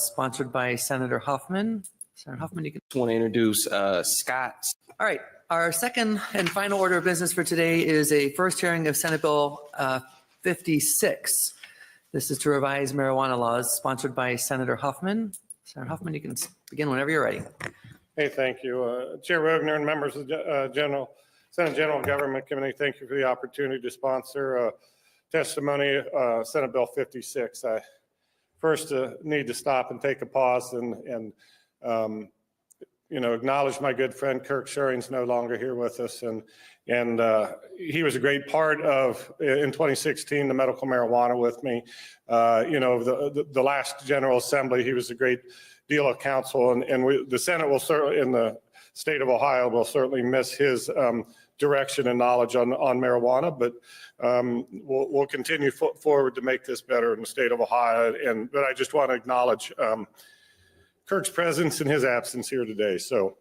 sponsored by Senator Huffman. Senator Huffman, you can. I want to introduce Scott. All right. Our second and final order of business for today is a first hearing of Senate Bill 56. This is to revise marijuana laws, sponsored by Senator Huffman. Senator Huffman, you can begin whenever you're ready. Hey, thank you. Chair Rogner and members of the Senate General Government Committee, thank you for the opportunity to sponsor testimony Senate Bill 56. I first need to stop and take a pause and acknowledge my good friend Kirk Schuring's no longer here with us, and he was a great part of in 2016 the medical marijuana with me. The last General Assembly, he was a great deal of counsel, and the Senate will certainly, in the state of Ohio, will certainly miss his direction and knowledge on marijuana, but we'll continue forward to make this better in the state of Ohio. But I just want to acknowledge Kirk's presence in his absence here today. So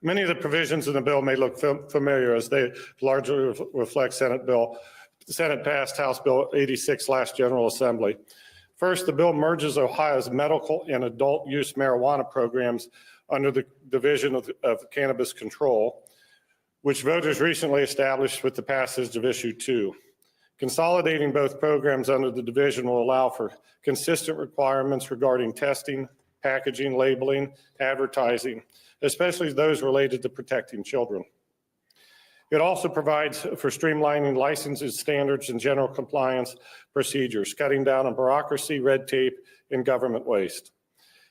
many of the provisions in the bill may look familiar, as they largely reflect Senate passed House Bill 86 last General Assembly. First, the bill merges Ohio's medical and adult use marijuana programs under the Division of Cannabis Control, which voters recently established with the passage of Issue 2. Consolidating both programs under the division will allow for consistent requirements regarding testing, packaging, labeling, advertising, especially those related to protecting children. It also provides for streamlining licenses, standards, and general compliance procedures, cutting down on bureaucracy, red tape, and government waste.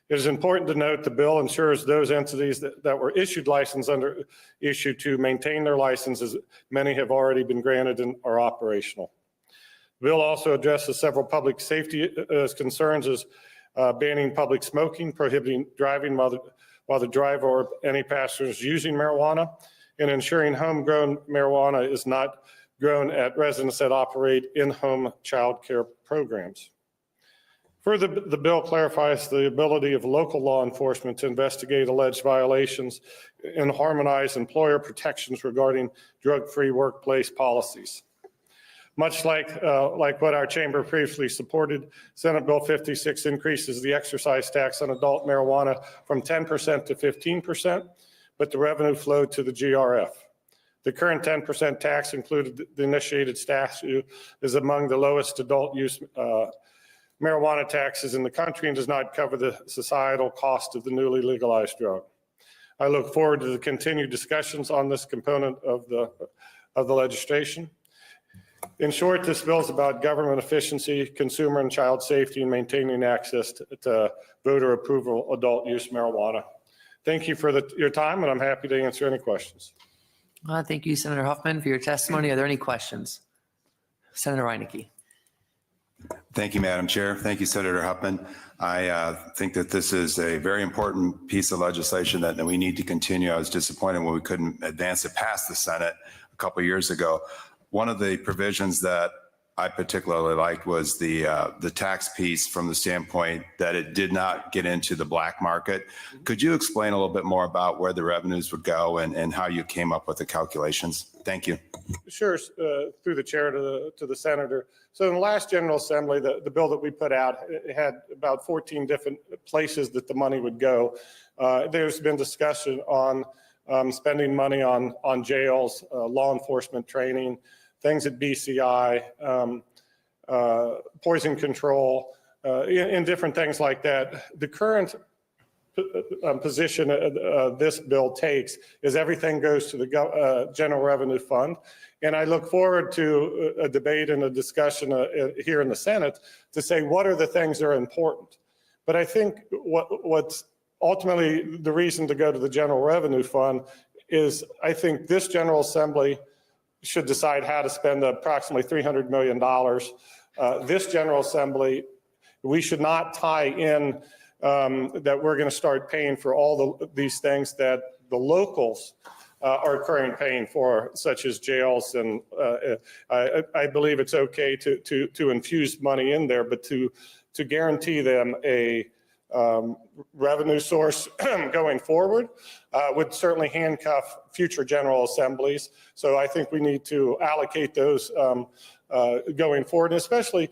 It is important to note the bill ensures those entities that were issued license under Issue 2 maintain their licenses. Many have already been granted and are operational. The bill also addresses several public safety concerns, as banning public smoking, prohibiting driving while the driver or any passengers using marijuana, and ensuring homegrown marijuana is not grown at residents that operate in-home child care programs. Further, the bill clarifies the ability of local law enforcement to investigate alleged violations and harmonize employer protections regarding drug-free workplace policies. Much like what our chamber previously supported, Senate Bill 56 increases the excise tax on adult marijuana from 10% to 15%, but the revenue flowed to the GRF. The current 10% tax included the initiated statute is among the lowest adult use marijuana taxes in the country and does not cover the societal cost of the newly legalized drug. I look forward to the continued discussions on this component of the legislation. In short, this bill is about government efficiency, consumer and child safety, and maintaining access to voter approval adult use marijuana. Thank you for your time, and I'm happy to answer any questions. Thank you, Senator Huffman, for your testimony. Are there any questions? Senator Reineke. Thank you, Madam Chair. Thank you, Senator Huffman. I think that this is a very important piece of legislation that we need to continue. I was disappointed when we couldn't advance it past the Senate a couple of years ago. One of the provisions that I particularly liked was the tax piece, from the standpoint that it did not get into the black market. Could you explain a little bit more about where the revenues would go and how you came up with the calculations? Thank you. Sure, through the chair to the senator. So in the last General Assembly, the bill that we put out, it had about 14 different places that the money would go. There's been discussion on spending money on jails, law enforcement training, things at BCI, poison control, and different things like that. The current position this bill takes is everything goes to the General Revenue Fund. And I look forward to a debate and a discussion here in the Senate to say what are the things that are important. But I think what's ultimately the reason to go to the General Revenue Fund is I think this General Assembly should decide how to spend approximately $300 million. This General Assembly, we should not tie in that we're going to start paying for all these things that the locals are currently paying for, such as jails. And I believe it's okay to infuse money in there, but to guarantee them a revenue source going forward, would certainly handcuff future General Assemblies. So I think we need to allocate those going forward, and especially,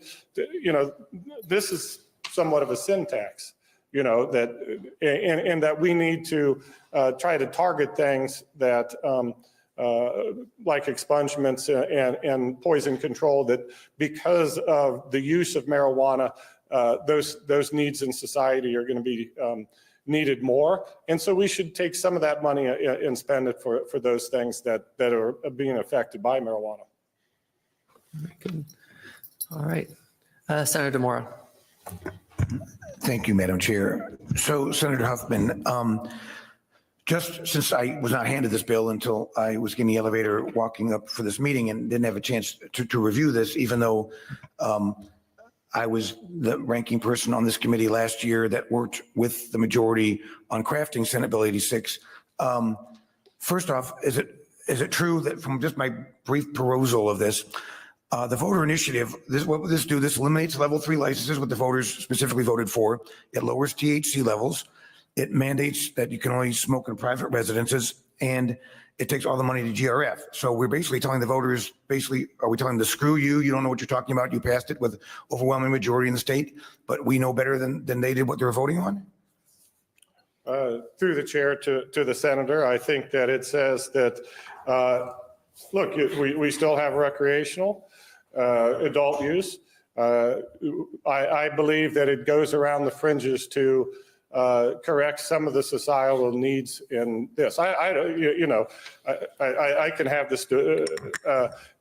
this is somewhat of a sin tax, that, and that we need to try to target things that, like expungements and poison control, that because of the use of marijuana, those needs in society are going to be needed more. And so we should take some of that money and spend it for those things that are being affected by marijuana. Good. All right. Senator Demora. Thank you, Madam Chair. So, Senator Huffman, just since I was not handed this bill until I was in the elevator walking up for this meeting and didn't have a chance to review this, even though I was the ranking person on this committee last year that worked with the majority on crafting Senate Bill 86. First off, is it true that from just my brief perusal of this, the voter initiative, what will this do? This eliminates level 3 licenses, what the voters specifically voted for. It lowers THC levels. It mandates that you can only smoke in private residences, and it takes all the money to GRF. So we're basically telling the voters, are we telling them to screw you? You don't know what you're talking about. You passed it with overwhelming majority in the state, but we know better than they did what they were voting on? Through the chair to the senator, I think that it says that, look, we still have recreational adult use. I believe that it goes around the fringes to correct some of the societal needs in this. I can have this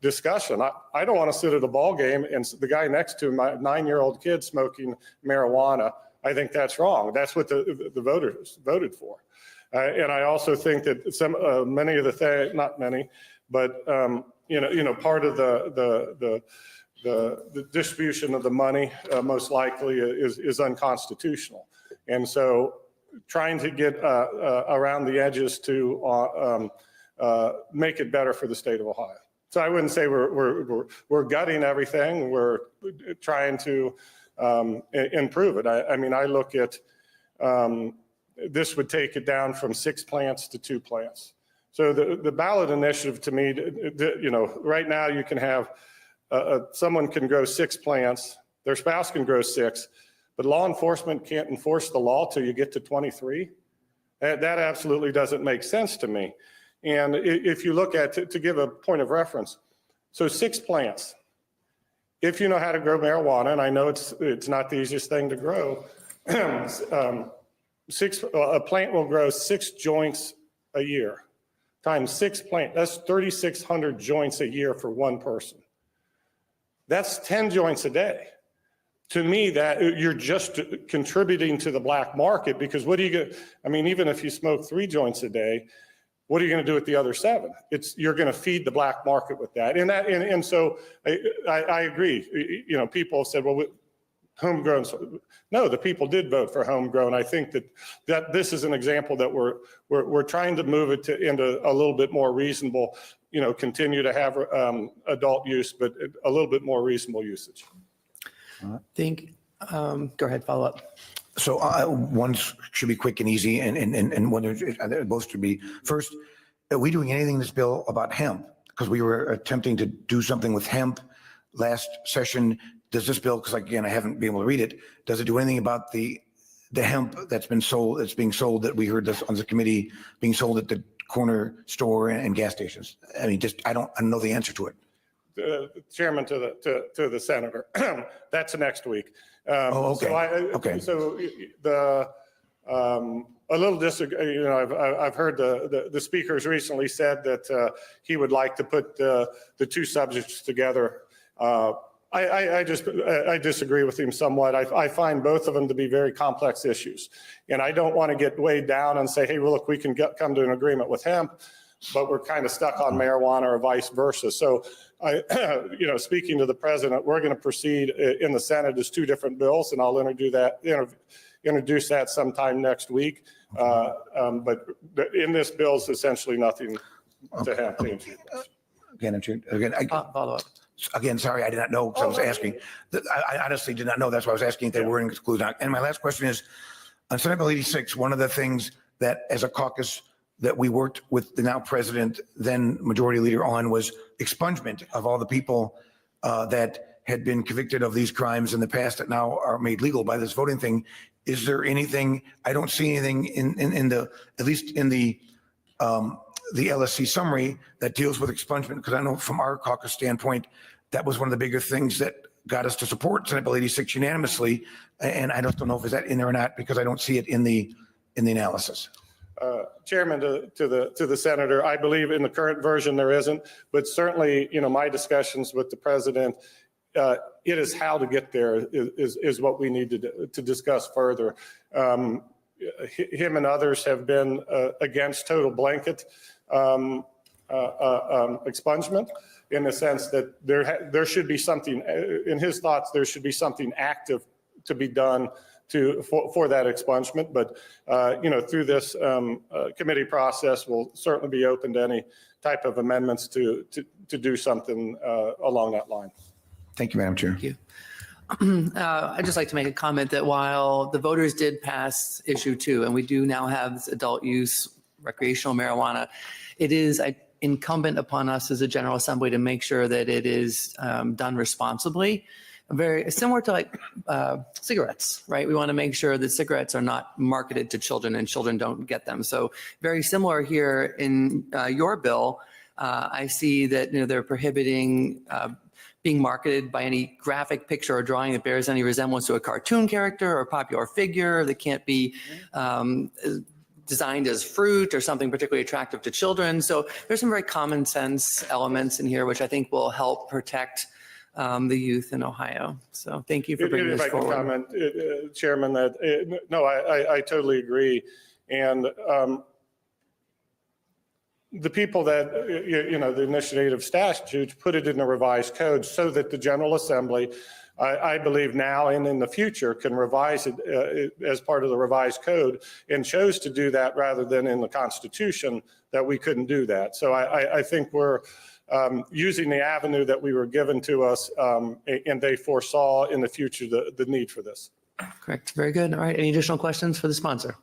discussion. I don't want to sit at a ball game and the guy next to my 9-year-old kid smoking marijuana. I think that's wrong. That's what the voters voted for. And I also think that many of the things, not many, but part of the distribution of the money most likely is unconstitutional. And so trying to get around the edges to make it better for the state of Ohio. So I wouldn't say we're gutting everything. We're trying to improve it. I mean, I look at this would take it down from 6 plants to 2 plants. So the ballot initiative to me, right now you can have someone can grow 6 plants, their spouse can grow 6, but law enforcement can't enforce the law till you get to 23. That absolutely doesn't make sense to me. And if you look at, to give a point of reference, so 6 plants, if you know how to grow marijuana, and I know it's not the easiest thing to grow, a plant will grow 6 joints a year. Times 6 plants, that's 3,600 joints a year for one person. That's 10 joints a day. To me, that you're just contributing to the black market, because what do you get? I mean, even if you smoke 3 joints a day, what are you going to do with the other 7? You're going to feed the black market with that. And so I agree. People have said, well, homegrown. No, the people did vote for homegrown. I think that this is an example that we're trying to move it into a little bit more reasonable, continue to have adult use, but a little bit more reasonable usage. Go ahead, follow up. So one should be quick and easy, and one both should be. First, are we doing anything in this bill about hemp? Because we were attempting to do something with hemp last session. Does this bill, because again, I haven't been able to read it, does it do anything about the hemp that's being sold that we heard this on the committee being sold at the corner store and gas stations? I mean, I don't know the answer to it. Chairman to the senator, that's next week. Okay. So a little disagree. I've heard the speakers recently said that he would like to put the 2 subjects together. I disagree with him somewhat. I find both of them to be very complex issues, and I don't want to get weighed down and say, hey, well, look, we can come to an agreement with hemp, but we're kind of stuck on marijuana or vice versa. So speaking to the president, we're going to proceed in the Senate as 2 different bills, and I'll introduce that sometime next week. But in this bill is essentially nothing to hemp. Follow up. Again, sorry, I did not know, because I was asking. I honestly did not know. That's why I was asking if they were in conclusion. And my last question is, On Senate Bill 86, one of the things that as a caucus that we worked with the now president, then majority leader on was expungement of all the people that had been convicted of these crimes in the past that now are made legal by this voting thing. Is there anything, I don't see anything in the, at least in the LSC summary that deals with expungement, because I know from our caucus standpoint, that was one of the bigger things that got us to support Senate Bill 86 unanimously. And I don't know if is that in there or not, because I don't see it in the analysis. Chairman, to the senator, I believe in the current version there isn't, but certainly, my discussions with the president, it is how to get there is what we need to discuss further. Him and others have been against total blanket expungement, in the sense that there should be something, in his thoughts, there should be something active to be done for that expungement. But through this committee process, we'll certainly be open to any type of amendments to do something along that line. Thank you, Madam Chair. Thank you. I'd just like to make a comment that while the voters did pass issue 2, and we do now have this adult use recreational marijuana, it is incumbent upon us as a General Assembly to make sure that it is done responsibly. Very similar to like cigarettes, right? We want to make sure that cigarettes are not marketed to children and children don't get them. So very similar here in your bill. I see that they're prohibiting being marketed by any graphic picture or drawing that bears any resemblance to a cartoon character or a popular figure that can't be designed as fruit or something particularly attractive to children. So there's some very common sense elements in here, which I think will help protect the youth in Ohio. So thank you for bringing this forward. If I can comment, Chairman, that no, I totally agree. And the people that, the initiative statutes put it in the revised code so that the General Assembly, I believe now and in the future, can revise it as part of the revised code, and chose to do that rather than in the Constitution that we couldn't do that. So I think we're using the avenue that we were given to us, and they foresaw in the future the need for this. Correct. Very good. All right. Any additional questions for the sponsor?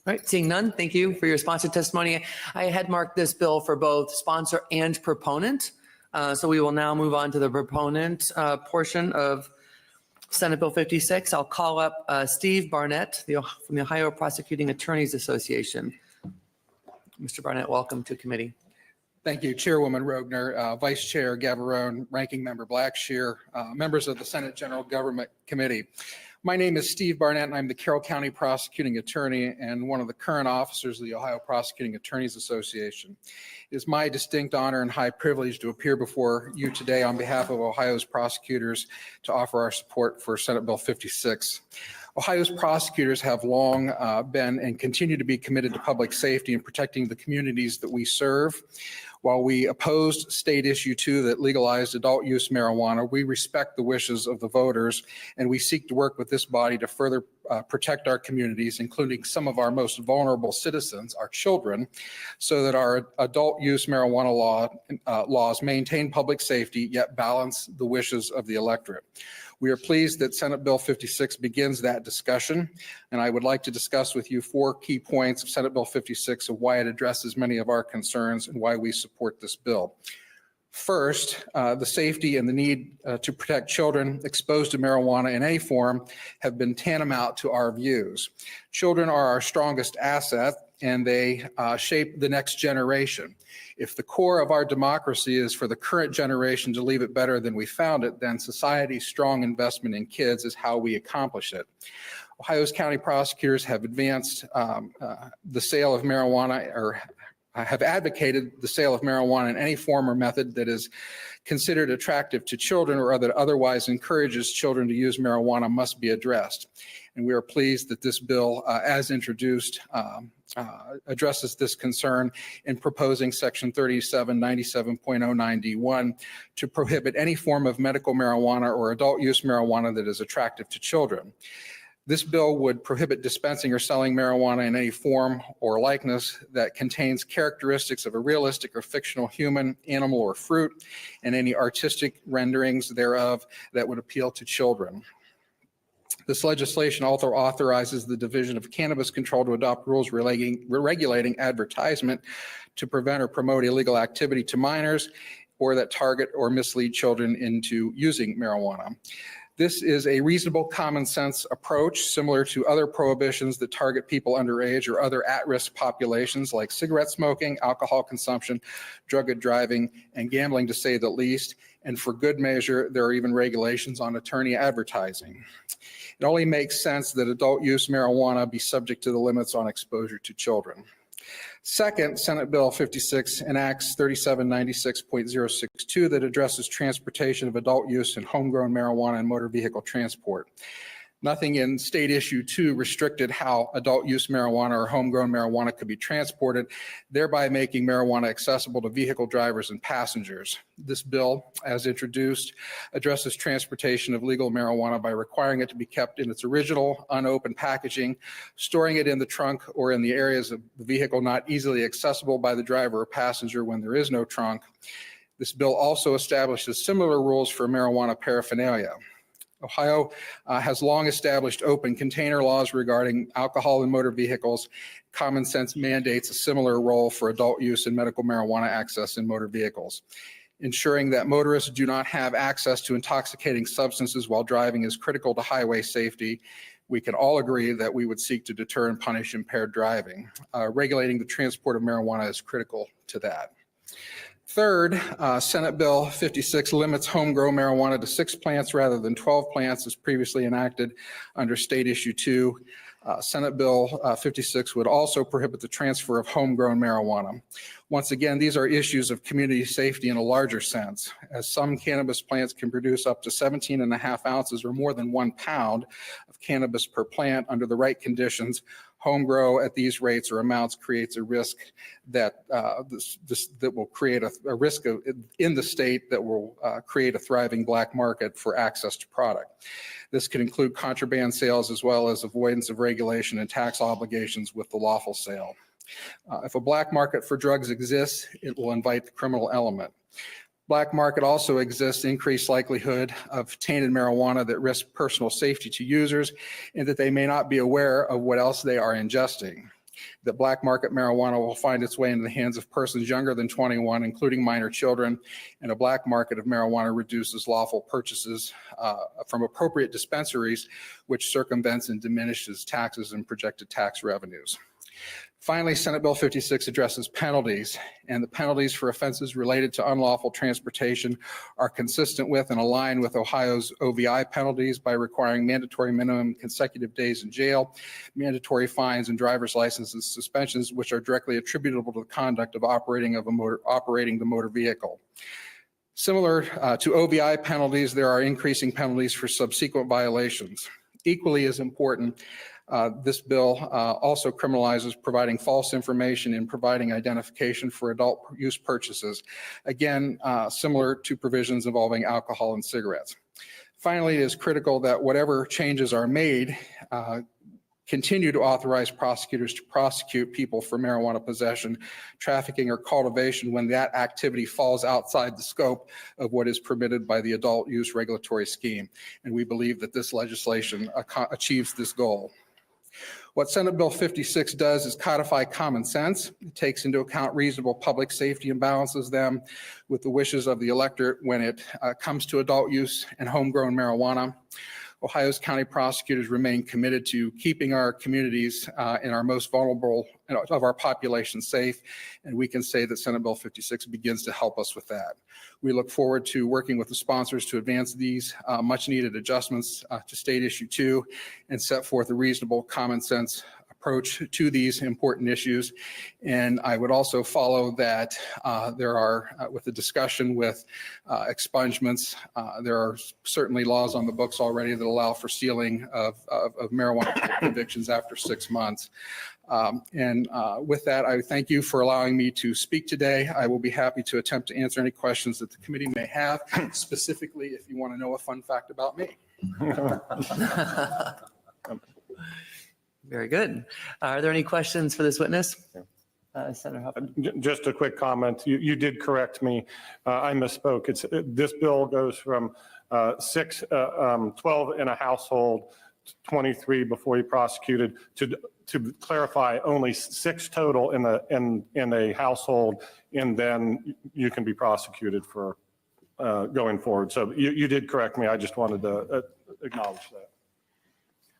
All right. Seeing none, thank you for your sponsored testimony. I had marked this bill for both sponsor and proponent. So we will now move on to the proponent portion of Senate Bill 56. I'll call up Steve Barnett from the Ohio Prosecuting Attorneys Association. Mr. Barnett, welcome to committee. Thank you, Chairwoman Rogner, Vice Chair Gavarone, Ranking Member Blackshear, members of the Senate General Government Committee. My name is Steve Barnett, and I'm the Carroll County Prosecuting Attorney and one of the current officers of the Ohio Prosecuting Attorneys Association. It is my distinct honor and high privilege to appear before you today on behalf of Ohio's prosecutors to offer our support for Senate Bill 56. Ohio's prosecutors have long been and continue to be committed to public safety and protecting the communities that we serve. While we opposed State Issue 2 that legalized adult use marijuana, we respect the wishes of the voters, and we seek to work with this body to further protect our communities, including some of our most vulnerable citizens, our children, so that our adult use marijuana laws maintain public safety, yet balance the wishes of the electorate. We are pleased that Senate Bill 56 begins that discussion, and I would like to discuss with you 4 key points of Senate Bill 56 of why it addresses many of our concerns and why we support this bill. First, the safety and the need to protect children exposed to marijuana in any form have been tantamount to our views. Children are our strongest asset, and they shape the next generation. If the core of our democracy is for the current generation to leave it better than we found it, then society's strong investment in kids is how we accomplish it. Ohio's county prosecutors have advanced the sale of marijuana, or have advocated the sale of marijuana in any form or method that is considered attractive to children or that otherwise encourages children to use marijuana must be addressed. And we are pleased that this bill, as introduced, addresses this concern in proposing Section 3797.09D1 to prohibit any form of medical marijuana or adult use marijuana that is attractive to children. This bill would prohibit dispensing or selling marijuana in any form or likeness that contains characteristics of a realistic or fictional human, animal, or fruit, and any artistic renderings thereof that would appeal to children. This legislation also authorizes the Division of Cannabis Control to adopt rules regulating advertisement to prevent or promote illegal activity to minors or that target or mislead children into using marijuana. This is a reasonable common sense approach similar to other prohibitions that target people underage or other at-risk populations like cigarette smoking, alcohol consumption, drug driving, and gambling, to say the least. And for good measure, there are even regulations on attorney advertising. It only makes sense that adult use marijuana be subject to the limits on exposure to children. Second, Senate Bill 56 enacts 3796.062 that addresses transportation of adult use and homegrown marijuana and motor vehicle transport. Nothing in State Issue 2 restricted how adult use marijuana or homegrown marijuana could be transported, thereby making marijuana accessible to vehicle drivers and passengers. This bill, as introduced, addresses transportation of legal marijuana by requiring it to be kept in its original unopened packaging, storing it in the trunk or in the areas of the vehicle not easily accessible by the driver or passenger when there is no trunk. This bill also establishes similar rules for marijuana paraphernalia. Ohio has long established open container laws regarding alcohol in motor vehicles. Common sense mandates a similar role for adult use and medical marijuana access in motor vehicles. Ensuring that motorists do not have access to intoxicating substances while driving is critical to highway safety. We can all agree that we would seek to deter and punish impaired driving. Regulating the transport of marijuana is critical to that. Third, Senate Bill 56 limits homegrown marijuana to 6 plants rather than 12 plants as previously enacted under State Issue 2. Senate Bill 56 would also prohibit the transfer of homegrown marijuana. Once again, these are issues of community safety in a larger sense, as some cannabis plants can produce up to 17.5 ounces or more than 1 pound of cannabis per plant under the right conditions. Home grow at these rates or amounts creates a risk that that will create a risk in the state that will create a thriving black market for access to product. This could include contraband sales as well as avoidance of regulation and tax obligations with the lawful sale. If a black market for drugs exists, it will invite the criminal element. Black market also exists increased likelihood of tainted marijuana that risk personal safety to users and that they may not be aware of what else they are ingesting. That black market marijuana will find its way into the hands of persons younger than 21, including minor children, and a black market of marijuana reduces lawful purchases from appropriate dispensaries, which circumvents and diminishes taxes and projected tax revenues. Finally, Senate Bill 56 addresses penalties, and the penalties for offenses related to unlawful transportation are consistent with and aligned with Ohio's OVI penalties by requiring mandatory minimum consecutive days in jail, mandatory fines, and driver's licenses suspensions, which are directly attributable to the conduct of operating the motor vehicle. Similar to OVI penalties, there are increasing penalties for subsequent violations. Equally as important, this bill also criminalizes providing false information and providing identification for adult use purchases, again, similar to provisions involving alcohol and cigarettes. Finally, it is critical that whatever changes are made continue to authorize prosecutors to prosecute people for marijuana possession, trafficking, or cultivation when that activity falls outside the scope of what is permitted by the adult use regulatory scheme. And we believe that this legislation achieves this goal. What Senate Bill 56 does is codify common sense. It takes into account reasonable public safety and balances them with the wishes of the electorate when it comes to adult use and homegrown marijuana. Ohio's county prosecutors remain committed to keeping our communities and our most vulnerable of our population safe, and we can say that Senate Bill 56 begins to help us with that. We look forward to working with the sponsors to advance these much-needed adjustments to State Issue 2 and set forth a reasonable, common sense approach to these important issues. And I would also follow that there are, with the discussion with expungements, there are certainly laws on the books already that allow for sealing of marijuana convictions after 6 months. With that, I thank you for allowing me to speak today. I will be happy to attempt to answer any questions that the committee may have, specifically if you want to know a fun fact about me. Very good. Are there any questions for this witness? Senator Huffman. Just a quick comment. You did correct me. I misspoke. This bill goes from 12 in a household 23 before he prosecuted. To clarify, only 6 total in a household, and then you can be prosecuted for going forward. So you did correct me. I just wanted to acknowledge that.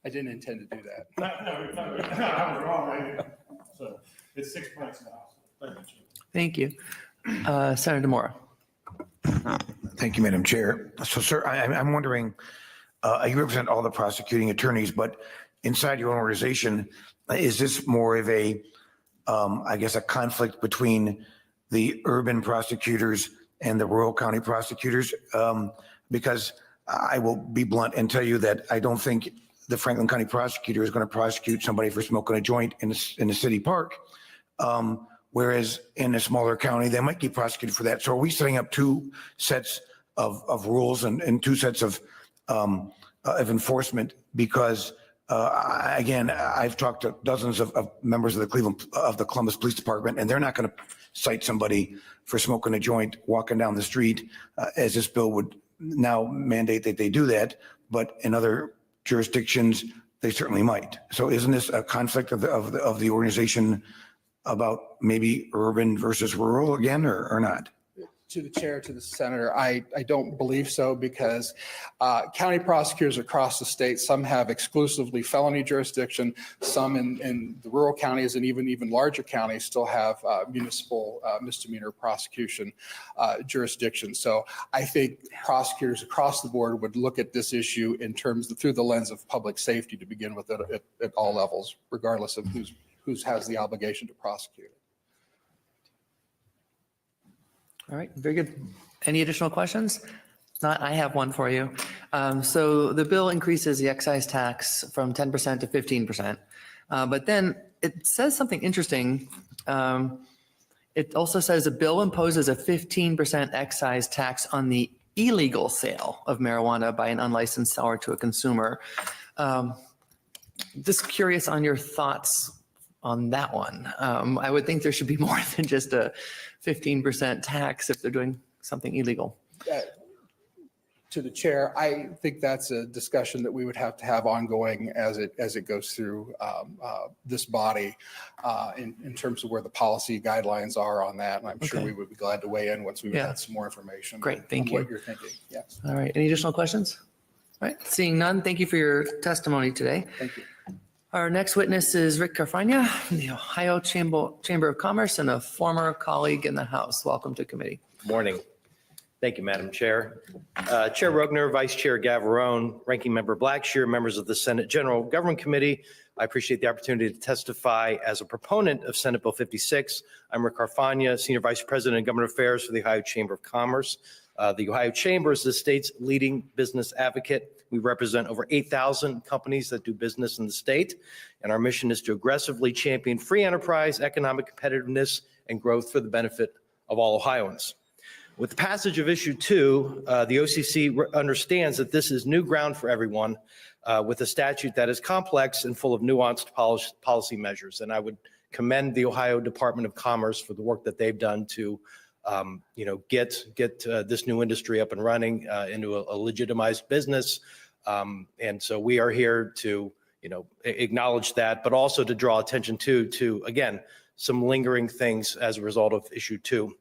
I didn't intend to do that. No, I was wrong. So it's 6 points in the house. Thank you, Chief. Thank you. Senator Moore. Thank you, Madam Chair. So, sir, I'm wondering, you represent all the prosecuting attorneys, but inside your own organization, is this more of a, I guess, a conflict between the urban prosecutors and the rural county prosecutors? Because I will be blunt and tell you that I don't think the Franklin County prosecutor is going to prosecute somebody for smoking a joint in the city park. Whereas in a smaller county, they might get prosecuted for that. So are we setting up 2 sets of rules and 2 sets of enforcement? Because again, I've talked to dozens of members of the Columbus Police Department, and they're not going to cite somebody for smoking a joint walking down the street, as this bill would now mandate that they do that. But in other jurisdictions, they certainly might. So isn't this a conflict of the organization about maybe urban versus rural again, or not? To the chair, to the senator, I don't believe so, because county prosecutors across the state, some have exclusively felony jurisdiction, some in the rural counties and even larger counties still have municipal misdemeanor prosecution jurisdiction. So I think prosecutors across the board would look at this issue in terms through the lens of public safety to begin with at all levels, regardless of who has the obligation to prosecute it. All right, very good. Any additional questions? If not, I have one for you. So the bill increases the excise tax from 10% to 15%. But then it says something interesting. It also says the bill imposes a 15% excise tax on the illegal sale of marijuana by an unlicensed seller to a consumer. Just curious on your thoughts on that one. I would think there should be more than just a 15% tax if they're doing something illegal. To the chair, I think that's a discussion that we would have to have ongoing as it goes through this body in terms of where the policy guidelines are on that. And I'm sure Okay. we would be glad to weigh in once we've Yeah. had some more information. Great, thank on what you. you're thinking. Yes, All right, any additional questions? All right, seeing none, thank you for your testimony today. thank you. Our next witness is Rick Carfagna from the Ohio Chamber of Commerce and a former colleague in the House. Welcome to committee. Morning. Thank you, Madam Chair. Chair Rogner, Vice Chair Gavarone, Ranking Member Blackshear, members of the Senate General Government Committee. I appreciate the opportunity to testify as a proponent of Senate Bill 56. I'm Rick Carfagna, Senior Vice President of Government Affairs for the Ohio Chamber of Commerce. The Ohio Chamber is the state's leading business advocate. We represent over 8,000 companies that do business in the state, and our mission is to aggressively champion free enterprise, economic competitiveness, and growth for the benefit of all Ohioans. With the passage of Issue 2, the OCC understands that this is new ground for everyone with a statute that is complex and full of nuanced policy measures. And I would commend the Ohio Department of Commerce for the work that they've done to get this new industry up and running into a legitimized business. And so we are here to, acknowledge that, but also to draw attention to, again, some lingering things as a result of Issue 2.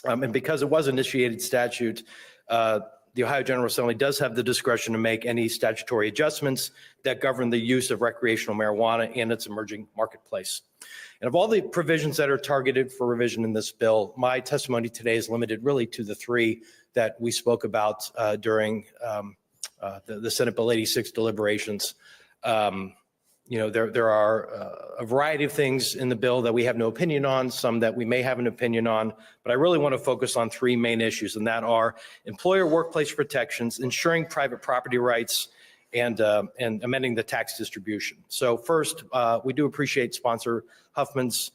And because it was an initiated statute, the Ohio General Assembly does have the discretion to make any statutory adjustments that govern the use of recreational marijuana in its emerging marketplace. And of all the provisions that are targeted for revision in this bill, my testimony today is limited really to the 3 that we spoke about during the Senate Bill 86 deliberations. There are a variety of things in the bill that we have no opinion on, some that we may have an opinion on, but I really want to focus on 3 main issues, and that are employer workplace protections, ensuring private property rights, and amending the tax distribution. So first, we do appreciate Sponsor Huffman's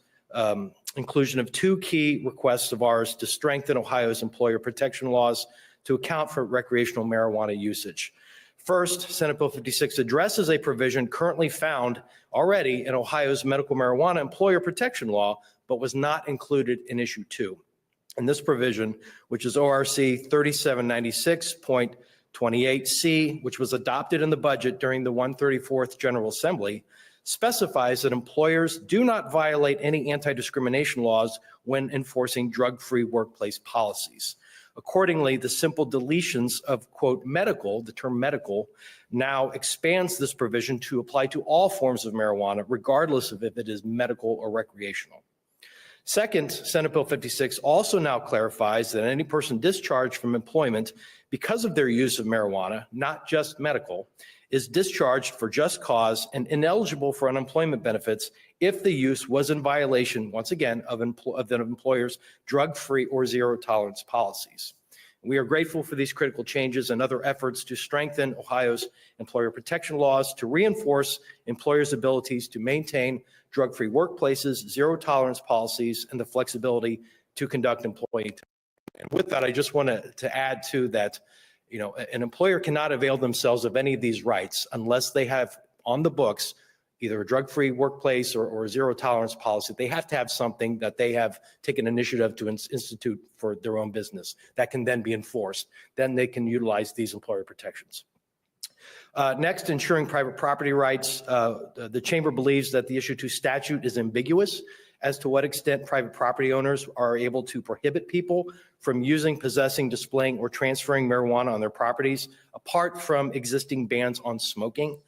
inclusion of 2 key requests of ours to strengthen Ohio's employer protection laws to account for recreational marijuana usage. First, Senate Bill 56 addresses a provision currently found already in Ohio's medical marijuana employer protection law, but was not included in Issue 2. And this provision, which is ORC 28C, which was adopted in the budget during the 134th General Assembly, specifies that employers do not violate any anti-discrimination laws when enforcing drug-free workplace policies. Accordingly, the simple deletions of, quote, medical, the term medical, now expands this provision to apply to all forms of marijuana, regardless of if it is medical or recreational. Second, Senate Bill 56 also now clarifies that any person discharged from employment because of their use of marijuana, not just medical, is discharged for just cause and ineligible for unemployment benefits if the use was in violation, once again, of the employer's drug-free or zero-tolerance policies. We are grateful for these critical changes and other efforts to strengthen Ohio's employer protection laws to reinforce employers' abilities to maintain drug-free workplaces, zero-tolerance policies, and the flexibility to conduct employee. And with that, I just want to add to that, an employer cannot avail themselves of any of these rights unless they have on the books either a drug-free workplace or a zero-tolerance policy. They have to have something that they have taken initiative to institute for their own business that can then be enforced. Then they can utilize these employer protections. Next, ensuring private property rights. The Chamber believes that the issue 2 statute is ambiguous as to what extent private property owners are able to prohibit people from using, possessing, displaying, or transferring marijuana on their properties, apart from existing bans on smoking.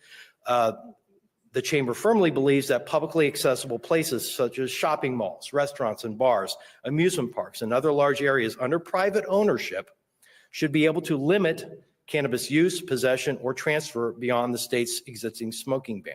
The Chamber firmly believes that publicly accessible places such as shopping malls, restaurants and bars, amusement parks, and other large areas under private ownership should be able to limit cannabis use, possession, or transfer beyond the state's existing smoking ban.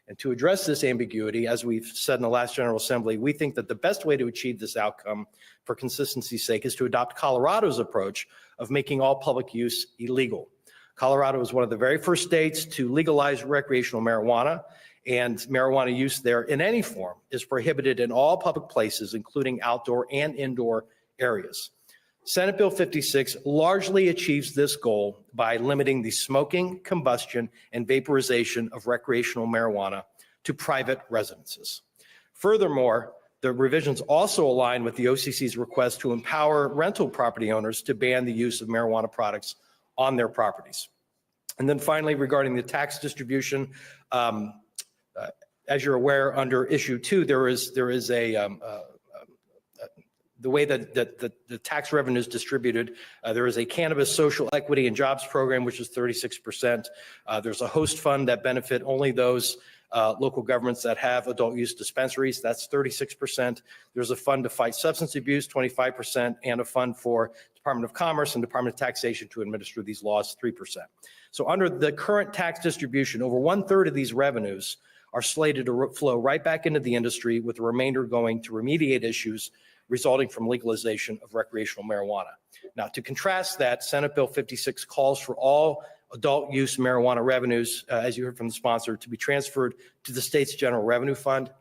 And to address this ambiguity, as we've said in the last General Assembly, we think that the best way to achieve this outcome for consistency's sake is to adopt Colorado's approach of making all public use illegal. Colorado was one of the very first states to legalize recreational marijuana, and marijuana use there in any form is prohibited in all public places, including outdoor and indoor areas. Senate Bill 56 largely achieves this goal by limiting the smoking, combustion, and vaporization of recreational marijuana to private residences. Furthermore, the revisions also align with the OCC's request to empower rental property owners to ban the use of marijuana products on their properties. And then finally, regarding the tax distribution, as you're aware, under issue 2, there is the way that the tax revenue is distributed. There is a cannabis social equity and jobs program, which is 36%. There's a host fund that benefit only those local governments that have adult use dispensaries. That's 36%. There's a fund to fight substance abuse, 25%, and a fund for Department of Commerce and Department of Taxation to administer these laws, 3%. So under the current tax distribution, over 1/3 of these revenues are slated to flow right back into the industry, with the remainder going to remediate issues resulting from legalization of recreational marijuana. Now, to contrast that, Senate Bill 56 calls for all adult use marijuana revenues, as you heard from the sponsor, to be transferred to the state's general revenue fund.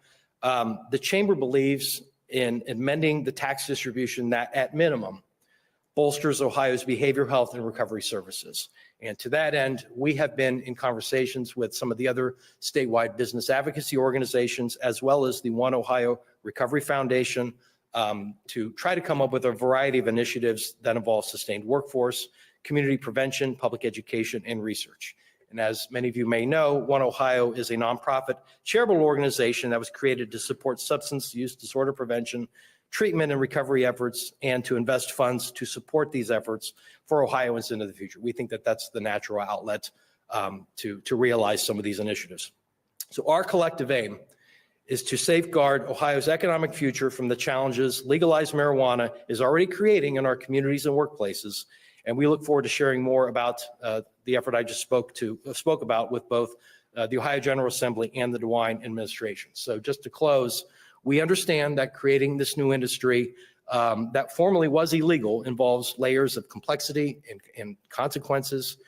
The Chamber believes in amending the tax distribution that, at minimum, bolsters Ohio's behavioral health and recovery services. And to that end, we have been in conversations with some of the other statewide business advocacy organizations, as well as the One Ohio Recovery Foundation, to try to come up with a variety of initiatives that involve sustained workforce, community prevention, public education, and research. And as many of you may know, One Ohio is a nonprofit charitable organization that was created to support substance use disorder prevention, treatment and recovery efforts, and to invest funds to support these efforts for Ohioans into the future. We think that that's the natural outlet to realize some of these initiatives. So our collective aim is to safeguard Ohio's economic future from the challenges legalized marijuana is already creating in our communities and workplaces. And we look forward to sharing more about the effort I just spoke about with both the Ohio General Assembly and the DeWine administration. So just to close, we understand that creating this new industry that formerly was illegal involves layers of complexity and consequences.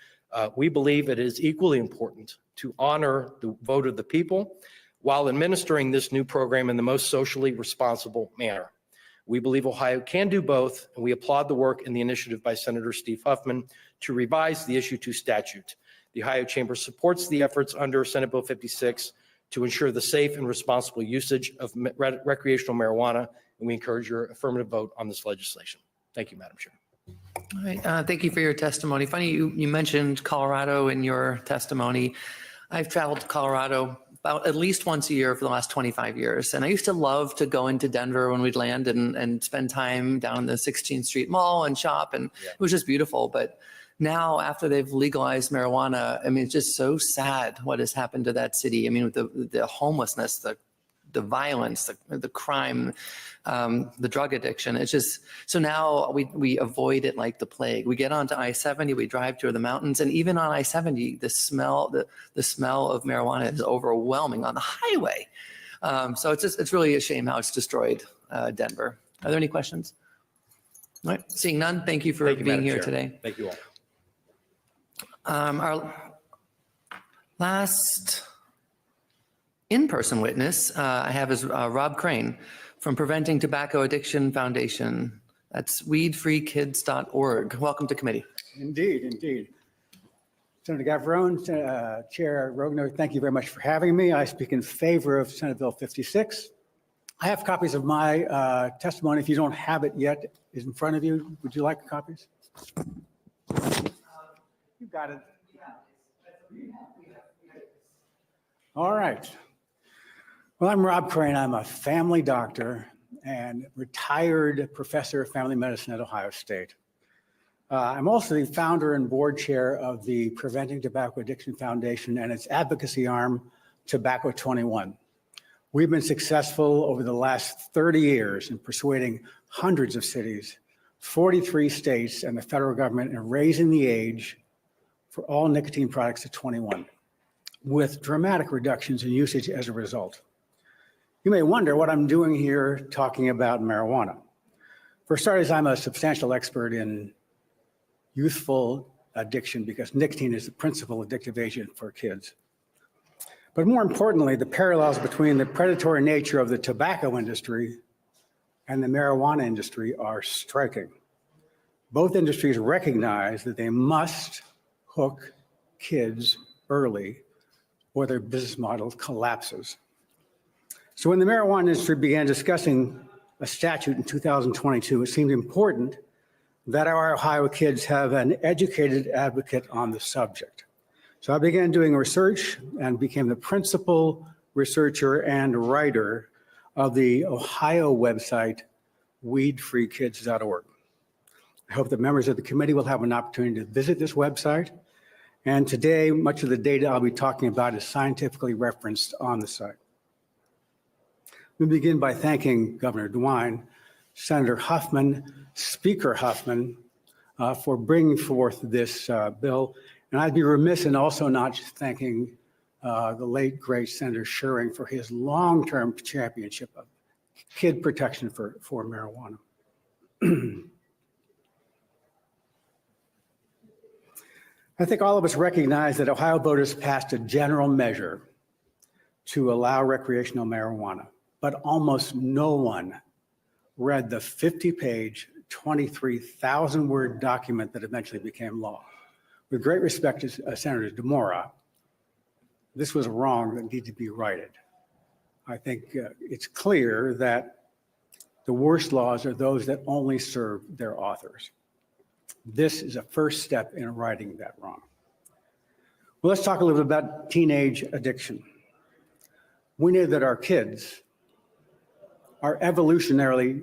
We believe it is equally important to honor the vote of the people while administering this new program in the most socially responsible manner. We believe Ohio can do both, and we applaud the work and the initiative by Senator Steve Huffman to revise the issue 2 statute. The Ohio Chamber supports the efforts under Senate Bill 56 to ensure the safe and responsible usage of recreational marijuana, and we encourage your affirmative vote on this legislation. Thank you, Madam Chair. All right, thank you for your testimony. Funny, you mentioned Colorado in your testimony. I've traveled to Colorado about at least once a year for the last 25 years. And I used to love to go into Denver when we'd land and spend time down the 16th Street Mall and shop. And it was just beautiful. But now after they've legalized marijuana, I mean, it's just so sad what has happened to that city. I mean, with the homelessness, the violence, the crime, the drug addiction. It's just, so now we avoid it like the plague. We get onto I-70, we drive to the mountains, and even on I-70, the smell of marijuana is overwhelming on the highway. So it's really a shame how it's destroyed Denver. Are there any questions? All right, seeing none, thank you for Thank you, being Madam here Chair. today. Thank you all. Our last in-person witness I have is Rob Crane from Preventing Tobacco Addiction Foundation. That's weedfreekids.org. Welcome to committee. Indeed, indeed. Senator Gavrone, Chair Rogner, thank you very much for having me. I speak in favor of Senate Bill 56. I have copies of my testimony. If you don't have it yet, is in front of you. Would you like copies? You got it. All right. Well, I'm Rob Crane. I'm a family doctor and retired professor of family medicine at Ohio State. I'm also the founder and board chair of the Preventing Tobacco Addiction Foundation and its advocacy arm, Tobacco 21. We've been successful over the last 30 years in persuading hundreds of cities, 43 states, and the federal government in raising the age for all nicotine products to 21, with dramatic reductions in usage as a result. You may wonder what I'm doing here talking about marijuana. For starters, I'm a substantial expert in youthful addiction because nicotine is the principal addictive agent for kids. But more importantly, the parallels between the predatory nature of the tobacco industry and the marijuana industry are striking. Both industries recognize that they must hook kids early or their business model collapses. So when the marijuana industry began discussing a statute in 2022, it seemed important that our Ohio kids have an educated advocate on the subject. So I began doing research and became the principal researcher and writer of the Ohio website, weedfreekids.org. I hope that members of the committee will have an opportunity to visit this website. And today, much of the data I'll be talking about is scientifically referenced on the site. We begin by thanking Governor DeWine, Senator Huffman, Speaker Huffman, for bringing forth this bill. And I'd be remiss in also not thanking the late, great Senator Schuring for his long-term championship of kid protection for marijuana. I think all of us recognize that Ohio voters passed a general measure to allow recreational marijuana, but almost no one read the 50-page, 23,000-word document that eventually became law. With great respect to Senator DeMora, this was wrong that needed to be righted. I think it's clear that the worst laws are those that only serve their authors. This is a first step in righting that wrong. Well, let's talk a little bit about teenage addiction. We know that our kids are evolutionarily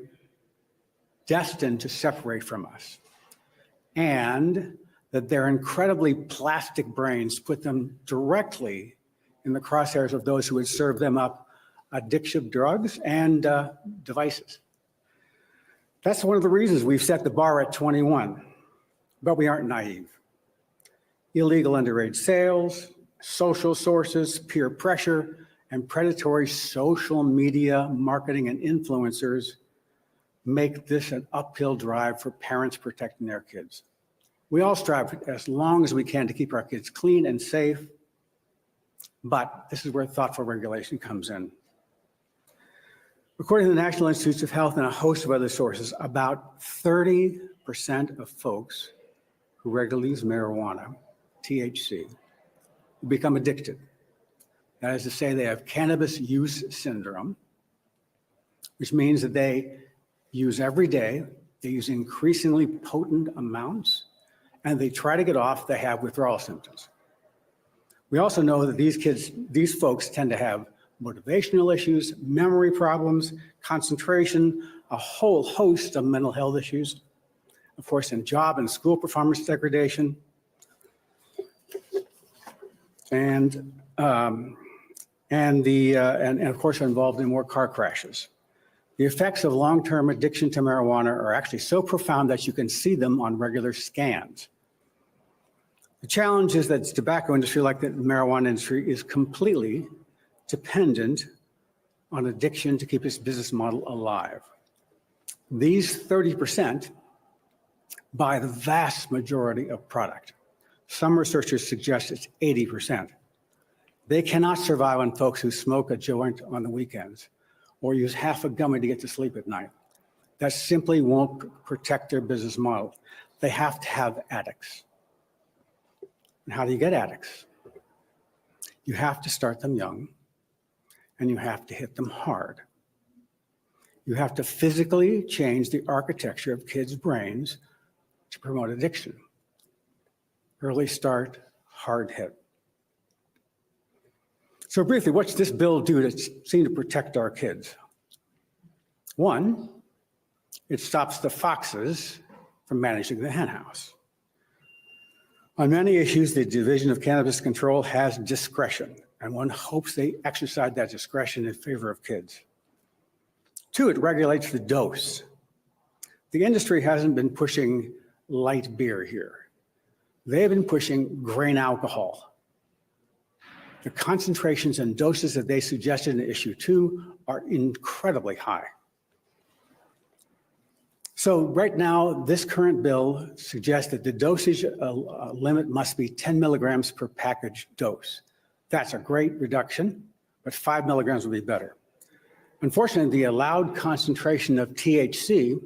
destined to separate from us, and that their incredibly plastic brains put them directly in the crosshairs of those who would serve them up addictive drugs and devices. That's one of the reasons we've set the bar at 21, but we aren't naive. Illegal underage sales, social sources, peer pressure, and predatory social media marketing and influencers make this an uphill drive for parents protecting their kids. We all strive as long as we can to keep our kids clean and safe, but this is where thoughtful regulation comes in. According to the National Institutes of Health and a host of other sources, about 30% of folks who regularly use marijuana, THC, become addicted. That is to say, they have cannabis use syndrome, which means that they use every day They use increasingly potent amounts, and they try to get off, they have withdrawal symptoms. We also know that these folks tend to have motivational issues, memory problems, concentration, a whole host of mental health issues, of course, in job and school performance degradation, and of course are involved in more car crashes. The effects of long-term addiction to marijuana are actually so profound that you can see them on regular scans. The challenge is that the tobacco industry, like the marijuana industry, is completely dependent on addiction to keep its business model alive. These 30% buy the vast majority of product. Some researchers suggest it's 80%. They cannot survive on folks who smoke a joint on the weekends or use half a gummy to get to sleep at night. That simply won't protect their business model. They have to have addicts. And how do you get addicts? You have to start them young, and you have to hit them hard. You have to physically change the architecture of kids' brains to promote addiction. Early start, hard hit. So briefly, what's this bill do to seem to protect our kids? One, it stops the foxes from managing the henhouse. On many issues, the Division of Cannabis Control has discretion, and one hopes they exercise that discretion in favor of kids. Two, it regulates the dose. The industry hasn't been pushing light beer here. They've been pushing grain alcohol. The concentrations and doses that they suggested in issue 2 are incredibly high. So right now, this current bill suggests that the dosage limit must be 10 milligrams per package dose. That's a great reduction, but 5 milligrams would be better. Unfortunately, the allowed concentration of THC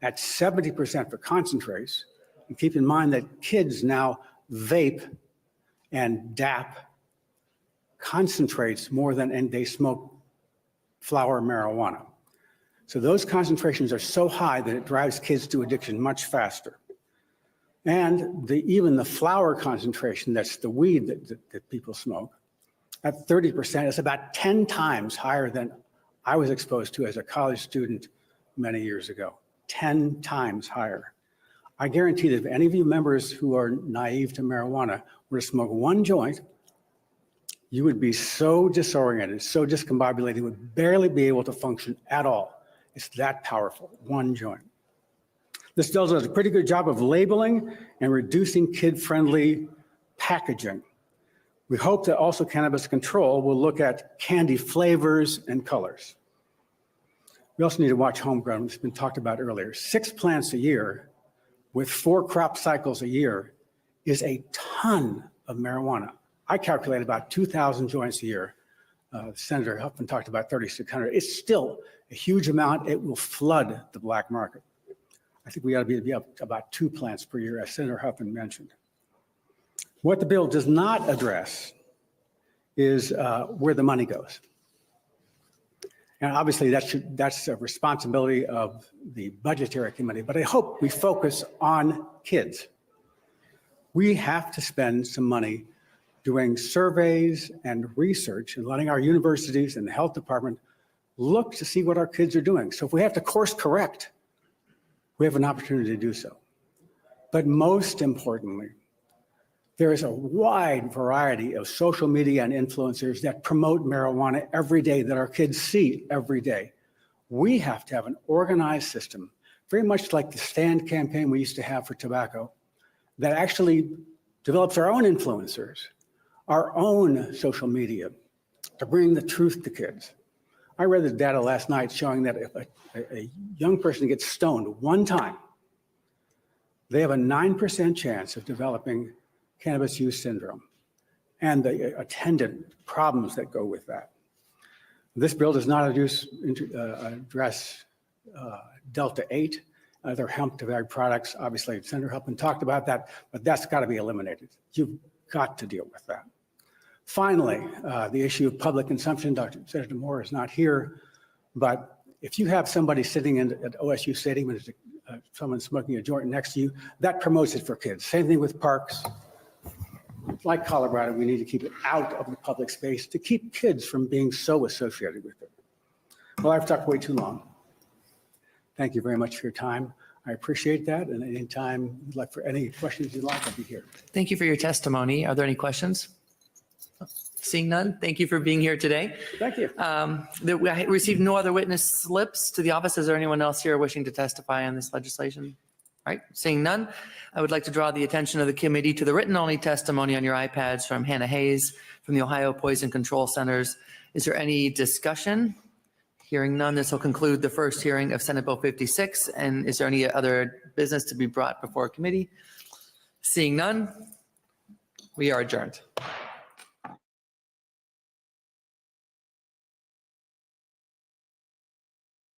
at 70% for concentrates, and keep in mind that kids now vape and dap concentrates more than, and they smoke flower marijuana. So those concentrations are so high that it drives kids to addiction much faster. And even the flower concentration, that's the weed that people smoke, at 30% is about 10 times higher than I was exposed to as a college student many years ago. 10 times higher. I guarantee that if any of you members who are naive to marijuana were to smoke one joint, you would be so disoriented, so discombobulated, you would barely be able to function at all. It's that powerful, one joint. This bill does a pretty good job of labeling and reducing kid-friendly packaging. We hope that also Cannabis Control will look at candy flavors and colors. We also need to watch homegrown, which has been talked about earlier. 6 plants a year with 4 crop cycles a year is a ton of marijuana. I calculate about 2,000 joints a year. Senator Huffman talked about 3,600. It's still a huge amount. It will flood the black market. I think we ought to be up to about 2 plants per year, as Senator Huffman mentioned. What the bill does not address is where the money goes. And obviously that's a responsibility of the Budgetary Committee, but I hope we focus on kids. We have to spend some money doing surveys and research and letting our universities and the health department look to see what our kids are doing. So if we have to course correct, we have an opportunity to do so. But most importantly, there is a wide variety of social media and influencers that promote marijuana every day, that our kids see every day. We have to have an organized system, very much like the Stand campaign we used to have for tobacco, that actually develops our own influencers, our own social media, to bring the truth to kids. I read the data last night showing that if a young person gets stoned one time, they have a 9% chance of developing cannabis use syndrome and the attendant problems that go with that. This bill does not address Delta-8, other hemp tobacco products. Obviously, Senator Huffman talked about that, but that's got to be eliminated. You've got to deal with that. Finally, the issue of public consumption. Senator Moore is not here, but If you have somebody sitting at OSU Stadium and there's someone smoking a joint next to you, that promotes it for kids. Same thing with parks. Like Colorado, we need to keep it out of the public space to keep kids from being so associated with it. Well, I've talked way too long. Thank you very much for your time. I appreciate that. And anytime you'd like for any questions you'd like, I'll be here. Thank you for your testimony. Are there any questions? Seeing none, thank you for being here today. Thank you. We received no other witness slips to the office. Is there anyone else here wishing to testify on this legislation? All right, seeing none, I would like to draw the attention of the committee to the written-only testimony on your iPads from Hannah Hayes from the Ohio Poison Control Centers. Is there any discussion? Hearing none, this will conclude the first hearing of Senate Bill 56. And is there any other business to be brought before committee? Seeing none, we are adjourned.